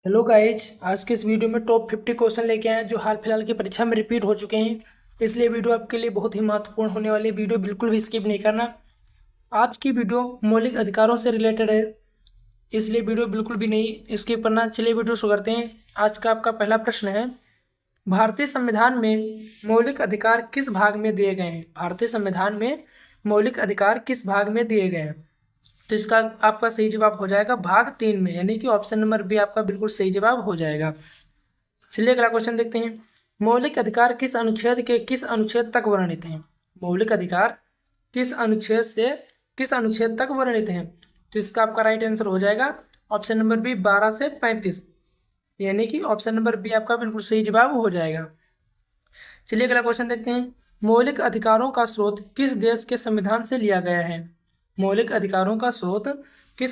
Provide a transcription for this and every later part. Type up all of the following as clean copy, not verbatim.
Hello guys, आज के इस वीडियो में टॉप 50 क्वेश्चन लेके आए हैं जो हाल फिलहाल की परीक्षा में रिपीट हो चुके हैं। इसलिए वीडियो आपके लिए बहुत ही महत्वपूर्ण होने वाली है। वीडियो बिल्कुल भी स्किप नहीं करना। आज की वीडियो मौलिक अधिकारों से रिलेटेड है, इसलिए वीडियो बिल्कुल भी नहीं स्किप करना। चलिए वीडियो शुरू करते हैं। आज का आपका पहला प्रश्न है, भारतीय संविधान में मौलिक अधिकार किस भाग में दिए गए हैं? भारतीय संविधान में मौलिक अधिकार किस भाग में दिए गए हैं? तो इसका आपका सही जवाब हो जाएगा भाग 3 में, यानी कि ऑप्शन नंबर बी आपका बिल्कुल सही जवाब हो जाएगा। चलिए अगला क्वेश्चन देखते हैं। मौलिक अधिकार किस अनुच्छेद के किस अनुच्छेद तक वर्णित हैं? मौलिक अधिकार किस अनुच्छेद तक वर्णित हैं? तो इसका आपका राइट आंसर हो जाएगा ऑप्शन नंबर बी 12 से 35, यानी कि ऑप्शन नंबर बी आपका बिल्कुल सही जवाब हो जाएगा। चलिए अगला क्वेश्चन देखते हैं। मौलिक अधिकारों का स्रोत किस देश के संविधान से लिया गया है? मौलिक अधिकारों का स्रोत किस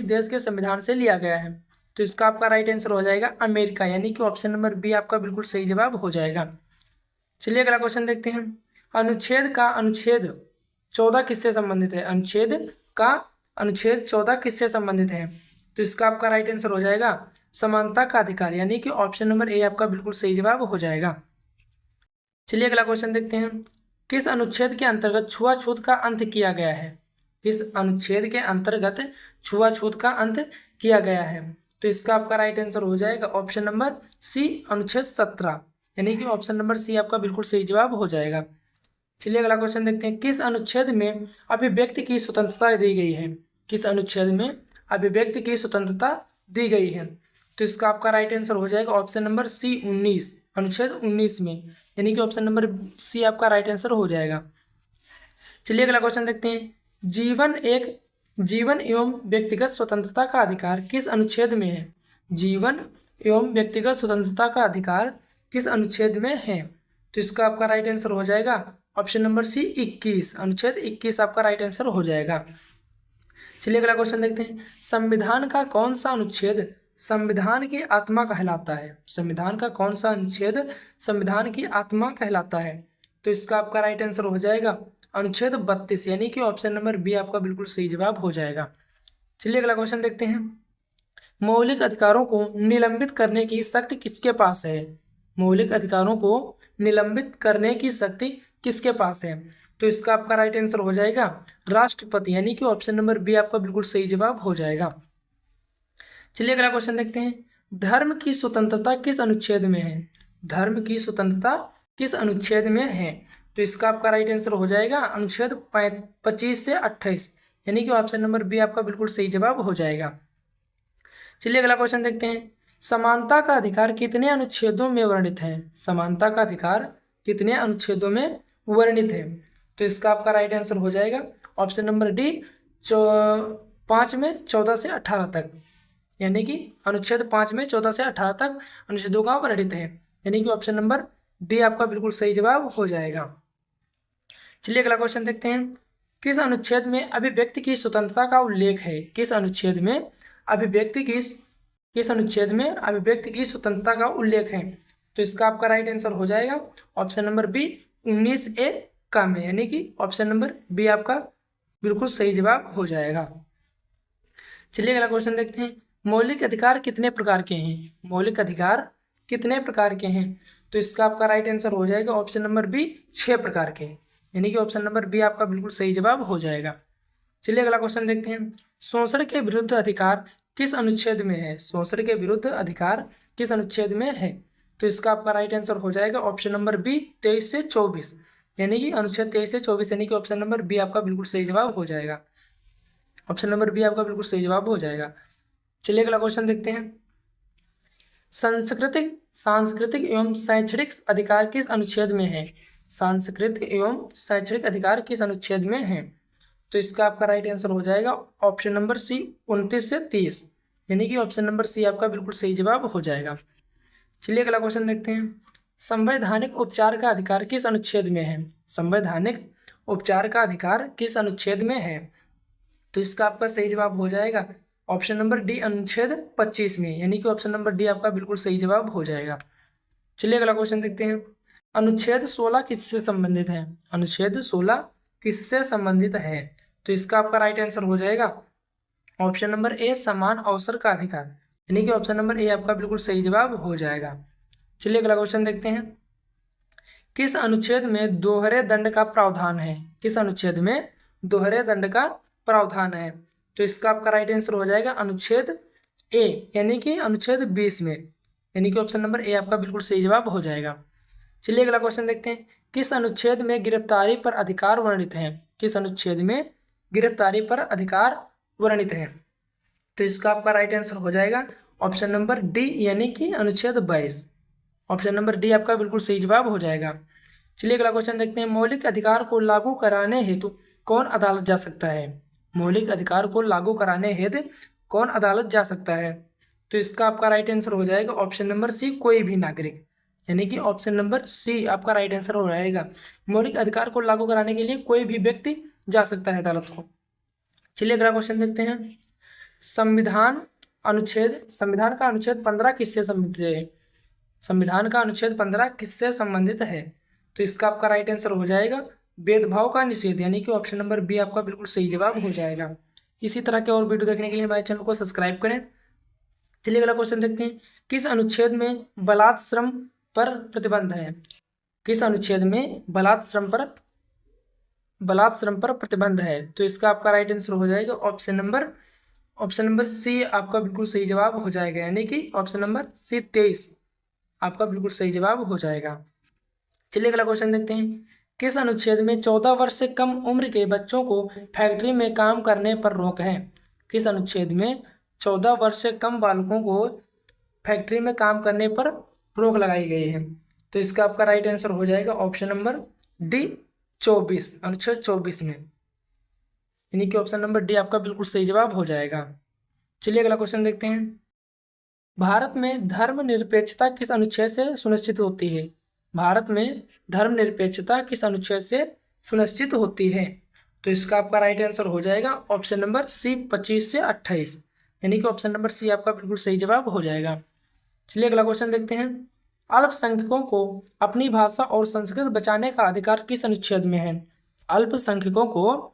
देश के संविधान से लिया गया है? तो इसका आपका राइट आंसर हो जाएगा अमेरिका, यानी कि ऑप्शन नंबर बी आपका बिल्कुल सही जवाब हो जाएगा। चलिए अगला क्वेश्चन देखते हैं। अनुच्छेद 14 किससे संबंधित है? अनुच्छेद 14 किससे संबंधित है? तो इसका आपका राइट आंसर हो जाएगा समानता का अधिकार, यानी कि ऑप्शन नंबर ए आपका बिल्कुल सही जवाब हो जाएगा। चलिए अगला क्वेश्चन देखते हैं। किस अनुच्छेद के अंतर्गत छुआछूत का अंत किया गया है? किस अनुच्छेद के अंतर्गत छुआछूत का अंत किया गया है? तो इसका आपका राइट आंसर हो जाएगा ऑप्शन नंबर सी अनुच्छेद 17, यानी कि ऑप्शन नंबर सी आपका बिल्कुल सही जवाब हो जाएगा। चलिए अगला क्वेश्चन देखते हैं। किस अनुच्छेद में अभिव्यक्ति की स्वतंत्रता दी गई है? किस अनुच्छेद में अभिव्यक्ति की स्वतंत्रता दी गई है? तो इसका आपका राइट आंसर हो जाएगा ऑप्शन नंबर सी 19, अनुच्छेद 19 में, यानी कि ऑप्शन नंबर सी आपका राइट आंसर हो जाएगा। चलिए अगला क्वेश्चन देखते हैं। जीवन एवं व्यक्तिगत स्वतंत्रता का अधिकार किस अनुच्छेद में है? जीवन एवं व्यक्तिगत स्वतंत्रता का अधिकार किस अनुच्छेद में है? तो इसका आपका राइट आंसर हो जाएगा ऑप्शन नंबर सी 21, अनुच्छेद 21 आपका राइट आंसर हो जाएगा। चलिए अगला क्वेश्चन देखते हैं। संविधान का कौन सा अनुच्छेद संविधान की आत्मा कहलाता है? संविधान का कौन सा अनुच्छेद संविधान की आत्मा कहलाता है? तो इसका आपका राइट आंसर हो जाएगा अनुच्छेद 32, यानी कि ऑप्शन नंबर बी आपका बिल्कुल सही जवाब हो जाएगा। चलिए अगला क्वेश्चन देखते हैं। मौलिक अधिकारों को निलंबित करने की शक्ति किसके पास है? मौलिक अधिकारों को निलंबित करने की शक्ति किसके पास है? तो इसका आपका राइट आंसर हो जाएगा राष्ट्रपति, यानी कि ऑप्शन नंबर बी आपका बिल्कुल सही जवाब हो जाएगा। चलिए अगला क्वेश्चन देखते हैं। धर्म की स्वतंत्रता किस अनुच्छेद में है? धर्म की स्वतंत्रता किस अनुच्छेद में है? तो इसका आपका राइट आंसर हो जाएगा अनुच्छेद 25 से 28, यानी कि ऑप्शन नंबर बी आपका बिल्कुल सही जवाब हो जाएगा। चलिए अगला क्वेश्चन देखते हैं। समानता का अधिकार कितने अनुच्छेदों में वर्णित है? समानता का अधिकार कितने अनुच्छेदों में वर्णित है? तो इसका आपका राइट आंसर हो जाएगा ऑप्शन नंबर डी 5 में 14 से 18 तक, यानी कि अनुच्छेद 5 में 14 से 18 तक अनुच्छेदों का वर्णित है, यानी कि ऑप्शन नंबर डी आपका बिल्कुल सही जवाब हो जाएगा। चलिए अगला क्वेश्चन देखते हैं। किस अनुच्छेद में अभिव्यक्ति की स्वतंत्रता का उल्लेख है? किस अनुच्छेद में अभिव्यक्ति की स्वतंत्रता का उल्लेख है? तो इसका आपका राइट आंसर हो जाएगा ऑप्शन नंबर बी 19A का में, यानी कि ऑप्शन नंबर बी आपका बिल्कुल सही जवाब हो जाएगा। चलिए अगला क्वेश्चन देखते हैं। मौलिक अधिकार कितने प्रकार के हैं? मौलिक अधिकार कितने प्रकार के हैं? तो इसका आपका राइट आंसर हो जाएगा ऑप्शन नंबर बी 6 प्रकार के, यानी कि ऑप्शन नंबर बी आपका बिल्कुल सही जवाब हो जाएगा। चलिए अगला क्वेश्चन देखते हैं। शोषण के विरुद्ध अधिकार किस अनुच्छेद में है? शोषण के विरुद्ध अधिकार किस अनुच्छेद में है? तो इसका आपका राइट आंसर हो जाएगा ऑप्शन नंबर बी 23 से 24, यानी कि अनुच्छेद 23 से 24, यानी कि ऑप्शन नंबर बी आपका बिल्कुल सही जवाब हो जाएगा। ऑप्शन नंबर बी आपका बिल्कुल सही जवाब हो जाएगा। चलिए अगला क्वेश्चन देखते हैं। सांस्कृतिक एवं शैक्षणिक अधिकार किस अनुच्छेद में है? सांस्कृतिक एवं शैक्षणिक अधिकार किस अनुच्छेद में है? तो इसका आपका राइट आंसर हो जाएगा ऑप्शन नंबर सी 29 से 30, यानी कि ऑप्शन नंबर सी आपका बिल्कुल सही जवाब हो जाएगा। चलिए अगला क्वेश्चन देखते हैं। संवैधानिक उपचार का अधिकार किस अनुच्छेद में है? संवैधानिक उपचार का अधिकार किस अनुच्छेद में है? तो इसका आपका सही जवाब हो जाएगा ऑप्शन नंबर डी अनुच्छेद 25 में, यानी कि ऑप्शन नंबर डी आपका बिल्कुल सही जवाब हो जाएगा। चलिए अगला क्वेश्चन देखते हैं। अनुच्छेद 16 किससे संबंधित है? अनुच्छेद 16 किससे संबंधित है? तो इसका आपका राइट आंसर हो जाएगा ऑप्शन नंबर ए समान अवसर का अधिकार, यानी कि ऑप्शन नंबर ए आपका बिल्कुल सही जवाब हो जाएगा। चलिए अगला क्वेश्चन देखते हैं। किस अनुच्छेद में दोहरे दंड का प्रावधान है? किस अनुच्छेद में दोहरे दंड का प्रावधान है? तो इसका आपका राइट आंसर हो जाएगा अनुच्छेद ए, यानी कि अनुच्छेद 20 में, यानी कि ऑप्शन नंबर ए आपका बिल्कुल सही जवाब हो जाएगा। चलिए अगला क्वेश्चन देखते हैं। किस अनुच्छेद में गिरफ्तारी पर अधिकार वर्णित है? किस अनुच्छेद में गिरफ्तारी पर अधिकार वर्णित है? तो इसका आपका राइट आंसर हो जाएगा ऑप्शन नंबर डी, यानी कि अनुच्छेद 22। ऑप्शन नंबर डी आपका बिल्कुल सही जवाब हो जाएगा। चलिए अगला क्वेश्चन देखते हैं। मौलिक अधिकार को लागू कराने हेतु कौन अदालत जा सकता है? मौलिक अधिकार को लागू कराने हेतु कौन अदालत जा सकता है? तो इसका आपका राइट आंसर हो जाएगा ऑप्शन नंबर सी, कोई भी नागरिक, यानी कि ऑप्शन नंबर सी आपका राइट आंसर हो जाएगा। मौलिक अधिकार को लागू कराने के लिए कोई भी व्यक्ति जा सकता है अदालत को। चलिए अगला क्वेश्चन देखते हैं। संविधान का अनुच्छेद 15 किससे संबंधित है? संविधान का अनुच्छेद 15 किससे संबंधित है? तो इसका आपका राइट आंसर हो जाएगा भेदभाव का निषेध, यानी कि ऑप्शन नंबर बी आपका बिल्कुल सही जवाब हो जाएगा। इसी तरह के और वीडियो देखने के लिए हमारे चैनल को सब्सक्राइब करें। चलिए अगला क्वेश्चन देखते हैं। किस अनुच्छेद में बलात्श्रम पर प्रतिबंध है? किस अनुच्छेद में बलात्श्रम पर प्रतिबंध है? तो इसका आपका राइट आंसर हो जाएगा ऑप्शन नंबर सी आपका बिल्कुल सही जवाब हो जाएगा, यानी कि ऑप्शन नंबर सी 23 आपका बिल्कुल सही जवाब हो जाएगा। चलिए अगला क्वेश्चन देखते हैं। किस अनुच्छेद में 14 वर्ष से कम उम्र के बच्चों को फैक्ट्री में काम करने पर रोक है? किस अनुच्छेद में 14 वर्ष से कम बालकों को फैक्ट्री में काम करने पर रोक लगाई गई है? तो इसका आपका राइट आंसर हो जाएगा ऑप्शन नंबर डी 24, अनुच्छेद 24 में, यानी कि ऑप्शन नंबर डी आपका बिल्कुल सही जवाब हो जाएगा। चलिए अगला क्वेश्चन देखते हैं। भारत में धर्मनिरपेक्षता किस अनुच्छेद से सुनिश्चित होती है? भारत में धर्मनिरपेक्षता किस अनुच्छेद से सुनिश्चित होती है? तो इसका आपका राइट आंसर हो जाएगा ऑप्शन नंबर सी 25 से 28, यानी कि ऑप्शन नंबर सी आपका बिल्कुल सही जवाब हो जाएगा। चलिए अगला क्वेश्चन देखते हैं। अल्पसंख्यकों को अपनी भाषा और संस्कृति बचाने का अधिकार किस अनुच्छेद में है? अल्पसंख्यकों को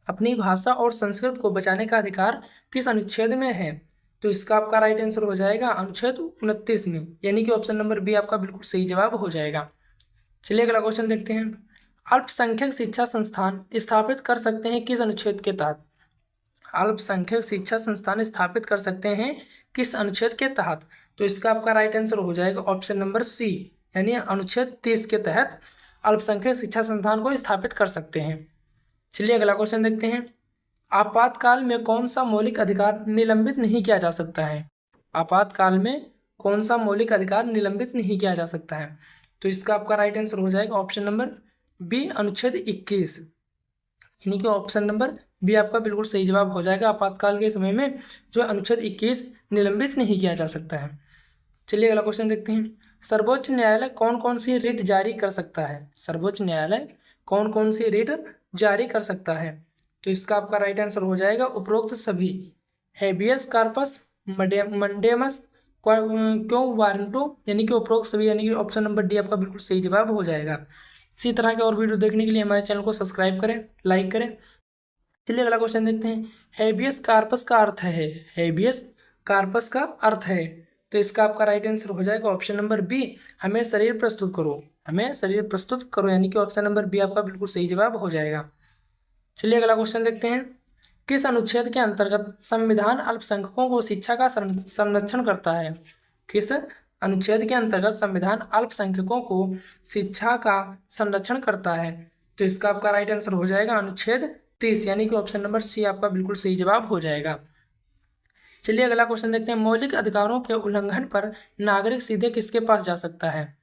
अपनी भाषा और संस्कृति को बचाने का अधिकार किस अनुच्छेद में है? तो इसका आपका राइट आंसर हो जाएगा अनुच्छेद 29 में, यानी कि ऑप्शन नंबर बी आपका बिल्कुल सही जवाब हो जाएगा। चलिए अगला क्वेश्चन देखते हैं। अल्पसंख्यक शिक्षा संस्थान स्थापित कर सकते हैं किस अनुच्छेद के तहत? अल्पसंख्यक शिक्षा संस्थान स्थापित कर सकते हैं किस अनुच्छेद के तहत? तो इसका आपका राइट आंसर हो जाएगा ऑप्शन नंबर सी, यानी अनुच्छेद 30 के तहत अल्पसंख्यक शिक्षा संस्थान को स्थापित कर सकते हैं। चलिए अगला क्वेश्चन देखते हैं। आपातकाल में कौन सा मौलिक अधिकार निलंबित नहीं किया जा सकता है? आपातकाल में कौन सा मौलिक अधिकार निलंबित नहीं किया जा सकता है? तो इसका आपका राइट आंसर हो जाएगा ऑप्शन नंबर बी, अनुच्छेद 21, यानी कि ऑप्शन नंबर बी आपका बिल्कुल सही जवाब हो जाएगा। आपातकाल के समय में जो अनुच्छेद 21 निलंबित नहीं किया जा सकता है। चलिए अगला क्वेश्चन देखते हैं। सर्वोच्च न्यायालय कौन कौन सी रिट जारी कर सकता है? सर्वोच्च न्यायालय कौन कौन सी रिट जारी कर सकता है? तो इसका आपका राइट आंसर हो जाएगा उपरोक्त सभी। हेबियस कार्पस, मंडेमस, क्यों वारंटो, यानी कि उपरोक्त सभी, यानी कि ऑप्शन नंबर डी आपका बिल्कुल सही जवाब हो जाएगा। इसी तरह के और वीडियो देखने के लिए हमारे चैनल को सब्सक्राइब करें, लाइक करें। चलिए अगला क्वेश्चन देखते हैं। हेबियस कार्पस का अर्थ है? हेबियस कार्पस का अर्थ है, तो इसका आपका राइट आंसर हो जाएगा ऑप्शन नंबर बी, हमें शरीर प्रस्तुत करो, हमें शरीर प्रस्तुत करो, यानी कि ऑप्शन नंबर बी आपका बिल्कुल सही जवाब हो जाएगा। चलिए अगला क्वेश्चन देखते हैं। किस अनुच्छेद के अंतर्गत संविधान अल्पसंख्यकों को शिक्षा का संरक्षण करता है? किस अनुच्छेद के अंतर्गत संविधान अल्पसंख्यकों को शिक्षा का संरक्षण करता है? तो इसका आपका राइट आंसर हो जाएगा अनुच्छेद 30, यानी कि ऑप्शन नंबर सी आपका बिल्कुल सही जवाब हो जाएगा। चलिए अगला क्वेश्चन देखते हैं। मौलिक अधिकारों के उल्लंघन पर नागरिक सीधे किसके पास जा सकता है?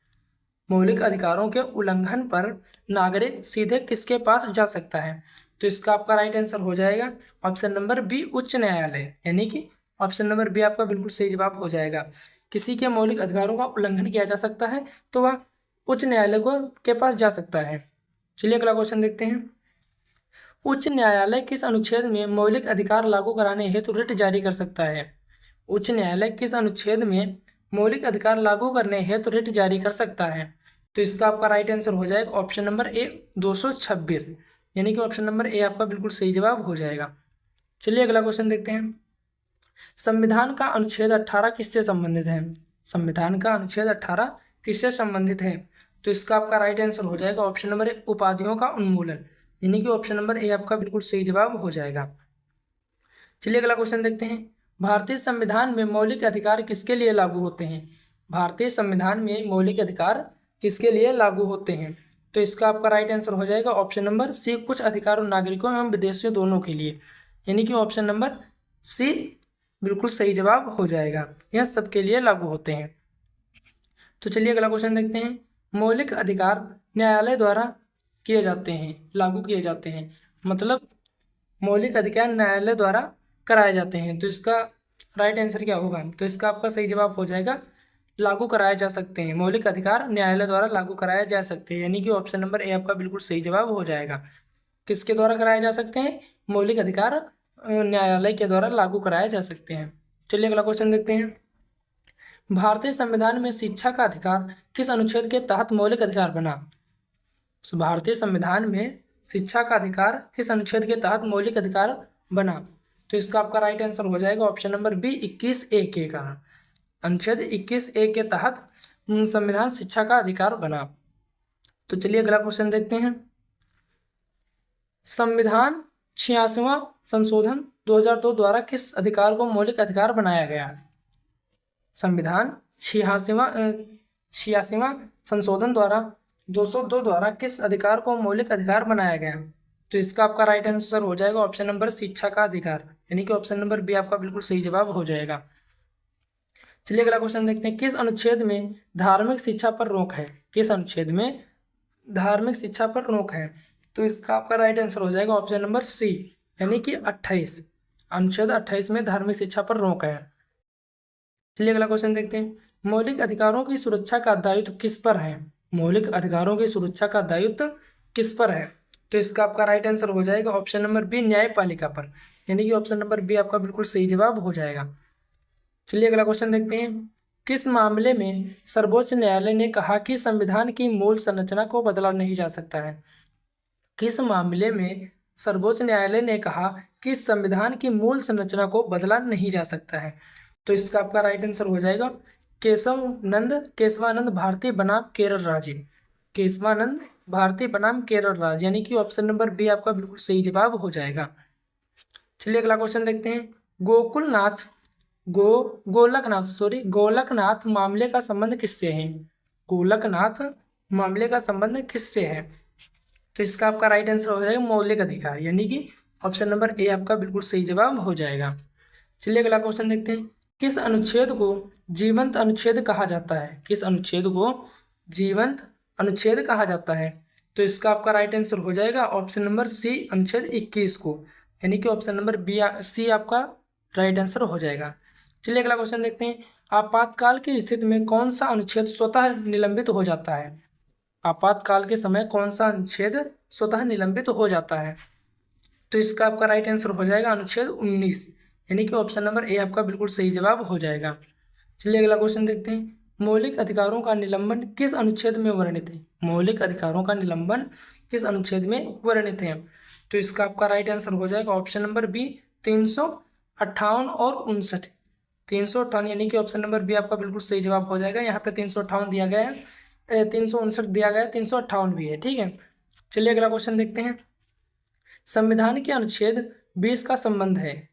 मौलिक अधिकारों के उल्लंघन पर नागरिक सीधे किसके पास जा सकता है? तो इसका आपका राइट आंसर हो जाएगा ऑप्शन नंबर बी, उच्च न्यायालय, यानी कि ऑप्शन नंबर बी आपका बिल्कुल सही जवाब हो जाएगा। किसी के मौलिक अधिकारों का उल्लंघन किया जा सकता है तो वह उच्च न्यायालय के पास जा सकता है। चलिए अगला क्वेश्चन देखते हैं। उच्च न्यायालय किस अनुच्छेद में मौलिक अधिकार लागू कराने हेतु रिट जारी कर सकता है? उच्च न्यायालय किस अनुच्छेद में मौलिक अधिकार लागू करने हेतु रिट जारी कर सकता है? तो इसका आपका राइट आंसर हो जाएगा ऑप्शन नंबर ए 226, यानी कि ऑप्शन नंबर ए आपका बिल्कुल सही जवाब हो जाएगा। चलिए अगला क्वेश्चन देखते हैं। संविधान का अनुच्छेद 18 किससे संबंधित है? संविधान का अनुच्छेद 18 किससे संबंधित है? तो इसका आपका राइट आंसर हो जाएगा ऑप्शन नंबर ए, उपाधियों का उन्मूलन, यानी कि ऑप्शन नंबर ए आपका बिल्कुल सही जवाब हो जाएगा। चलिए अगला क्वेश्चन देखते हैं। भारतीय संविधान में मौलिक अधिकार किसके लिए लागू होते हैं? भारतीय संविधान में मौलिक अधिकार किसके लिए लागू होते हैं? तो इसका आपका राइट आंसर हो जाएगा ऑप्शन नंबर सी, कुछ अधिकारों नागरिकों एवं विदेशियों दोनों के लिए, यानी कि ऑप्शन नंबर सी बिल्कुल सही जवाब हो जाएगा। यह सबके लिए लागू होते हैं। तो चलिए अगला क्वेश्चन देखते हैं। मौलिक अधिकार न्यायालय द्वारा किए जाते हैं, लागू किए जाते हैं, मतलब मौलिक अधिकार न्यायालय द्वारा कराए जाते हैं। तो इसका राइट आंसर क्या होगा? तो इसका आपका सही जवाब हो जाएगा लागू कराए जा सकते हैं। मौलिक अधिकार न्यायालय द्वारा लागू कराए जा सकते हैं, यानी कि ऑप्शन नंबर ए आपका बिल्कुल सही जवाब हो जाएगा। किसके द्वारा कराए जा सकते हैं? मौलिक अधिकार न्यायालय के द्वारा लागू कराए जा सकते हैं। चलिए अगला क्वेश्चन देखते हैं। भारतीय संविधान में शिक्षा का अधिकार किस अनुच्छेद के तहत मौलिक अधिकार बना? भारतीय संविधान में शिक्षा का अधिकार किस अनुच्छेद के तहत मौलिक अधिकार बना? तो इसका आपका राइट आंसर हो जाएगा ऑप्शन नंबर बी, 21A के का अनुच्छेद 21A के तहत संविधान शिक्षा का अधिकार बना। तो चलिए अगला क्वेश्चन देखते हैं। संविधान 86वां संशोधन 2002 द्वारा किस अधिकार को मौलिक अधिकार बनाया गया? संविधान 86वां संशोधन द्वारा 202 द्वारा किस अधिकार को मौलिक अधिकार बनाया गया? तो इसका आपका राइट आंसर हो जाएगा ऑप्शन नंबर शिक्षा का अधिकार, यानी कि ऑप्शन नंबर बी आपका बिल्कुल सही जवाब हो जाएगा। चलिए अगला क्वेश्चन देखते हैं। किस अनुच्छेद में धार्मिक शिक्षा पर रोक है? किस अनुच्छेद में धार्मिक शिक्षा पर रोक है? तो इसका आपका राइट आंसर हो जाएगा ऑप्शन नंबर सी, यानी कि 28, अनुच्छेद 28 में धार्मिक शिक्षा पर रोक है। चलिए अगला क्वेश्चन देखते हैं। मौलिक अधिकारों की सुरक्षा का दायित्व किस पर है? मौलिक अधिकारों की सुरक्षा का दायित्व किस पर है? तो इसका आपका राइट आंसर हो जाएगा ऑप्शन नंबर बी, न्यायपालिका पर, यानी कि ऑप्शन नंबर बी आपका बिल्कुल सही जवाब हो जाएगा। चलिए अगला क्वेश्चन देखते हैं। किस मामले में सर्वोच्च न्यायालय ने कहा कि संविधान की मूल संरचना को बदला नहीं जा सकता है? किस मामले में सर्वोच्च न्यायालय ने कहा कि संविधान की मूल संरचना को बदला नहीं जा सकता है? तो इसका आपका राइट आंसर हो जाएगा केशवानंद भारती बनाम केरल राज्य, केशवानंद भारती बनाम केरल राज्य, यानी कि ऑप्शन नंबर बी आपका बिल्कुल सही जवाब हो जाएगा। चलिए अगला क्वेश्चन देखते हैं। गोलकनाथ मामले का संबंध किससे है? गोलकनाथ मामले का संबंध किससे है? तो इसका आपका राइट आंसर हो जाएगा मौलिक अधिकार, यानी कि ऑप्शन नंबर ए आपका बिल्कुल सही जवाब हो जाएगा। चलिए अगला क्वेश्चन देखते हैं। किस अनुच्छेद को जीवंत अनुच्छेद कहा जाता है? किस अनुच्छेद को जीवंत अनुच्छेद कहा जाता है? तो इसका आपका राइट आंसर हो जाएगा ऑप्शन नंबर सी, अनुच्छेद 21 को, यानी कि ऑप्शन नंबर बी सी आपका राइट आंसर हो जाएगा। चलिए अगला क्वेश्चन देखते हैं। आपातकाल की स्थिति में कौन सा अनुच्छेद स्वतः निलंबित हो जाता है? आपातकाल के समय कौन सा अनुच्छेद स्वतः निलंबित हो जाता है? तो इसका आपका राइट आंसर हो जाएगा अनुच्छेद 19, यानी कि ऑप्शन नंबर ए आपका बिल्कुल सही जवाब हो जाएगा। चलिए अगला क्वेश्चन देखते हैं। मौलिक अधिकारों का निलंबन किस अनुच्छेद में वर्णित है? मौलिक अधिकारों का निलंबन किस अनुच्छेद में वर्णित है? तो इसका आपका राइट आंसर हो जाएगा ऑप्शन नंबर बी, 358 और 59, 358, यानी कि ऑप्शन नंबर बी आपका बिल्कुल सही जवाब हो जाएगा। यहाँ पे 358 दिया गया है, 359 दिया गया है, 358 भी है, ठीक है। चलिए अगला क्वेश्चन देखते हैं। संविधान के अनुच्छेद 20 का संबंध है,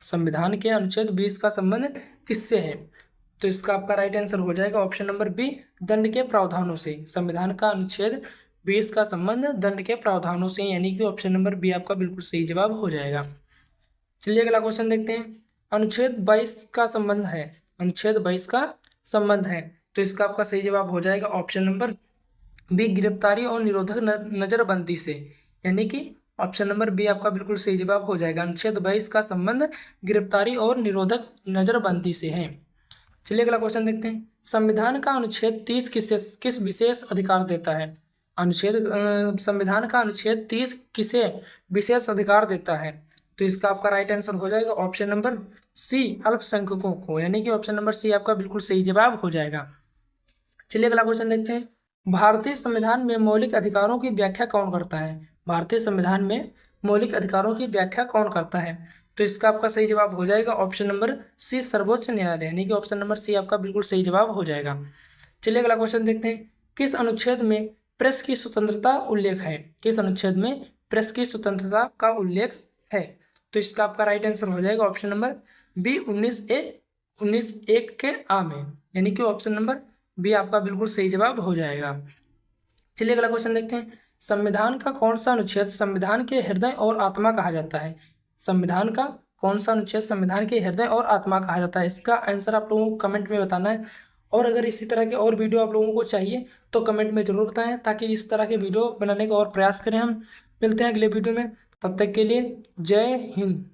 संविधान के अनुच्छेद 20 का संबंध किससे है? तो इसका आपका राइट आंसर हो जाएगा ऑप्शन नंबर बी, दंड के प्रावधानों से। संविधान का अनुच्छेद 20 का संबंध दंड के प्रावधानों से, यानी कि ऑप्शन नंबर बी आपका बिल्कुल सही जवाब हो जाएगा। चलिए अगला क्वेश्चन देखते हैं। अनुच्छेद 22 का संबंध है, अनुच्छेद 22 का संबंध है, तो इसका आपका सही जवाब हो जाएगा ऑप्शन नंबर बी, गिरफ्तारी और निरोधक नजरबंदी से, यानी कि ऑप्शन नंबर बी आपका बिल्कुल सही जवाब हो जाएगा। अनुच्छेद 22 का संबंध गिरफ्तारी और निरोधक नजरबंदी से है। चलिए अगला क्वेश्चन देखते हैं। संविधान का अनुच्छेद 30 किस विशेष अधिकार देता है? संविधान का अनुच्छेद 30 किसे विशेष अधिकार देता है? तो इसका आपका राइट आंसर हो जाएगा ऑप्शन नंबर सी, अल्पसंख्यकों को, यानी कि ऑप्शन नंबर सी आपका बिल्कुल सही जवाब हो जाएगा। चलिए अगला क्वेश्चन देखते हैं। भारतीय संविधान में मौलिक अधिकारों की व्याख्या कौन करता है? भारतीय संविधान में मौलिक अधिकारों की व्याख्या कौन करता है? तो इसका आपका सही जवाब हो जाएगा ऑप्शन नंबर सी, सर्वोच्च न्यायालय, यानी कि ऑप्शन नंबर सी आपका बिल्कुल सही जवाब हो जाएगा। चलिए अगला क्वेश्चन देखते हैं, किस अनुच्छेद में प्रेस की स्वतंत्रता उल्लेख है? किस अनुच्छेद में प्रेस की स्वतंत्रता का उल्लेख है? तो इसका आपका राइट आंसर हो जाएगा ऑप्शन नंबर बी, 19(1) के आ में, यानी कि ऑप्शन नंबर बी आपका बिल्कुल सही जवाब हो जाएगा। चलिए अगला क्वेश्चन देखते हैं, संविधान का कौन सा अनुच्छेद संविधान के हृदय और आत्मा कहा जाता है? संविधान का कौन सा अनुच्छेद संविधान के हृदय और आत्मा कहा जाता है? इसका आंसर आप लोगों को कमेंट में बताना है। और अगर इसी तरह के और वीडियो आप लोगों को चाहिए तो कमेंट में जरूर बताएं, ताकि इस तरह के वीडियो बनाने का और प्रयास करें हम। मिलते हैं अगले वीडियो में, तब तक के लिए जय हिंद।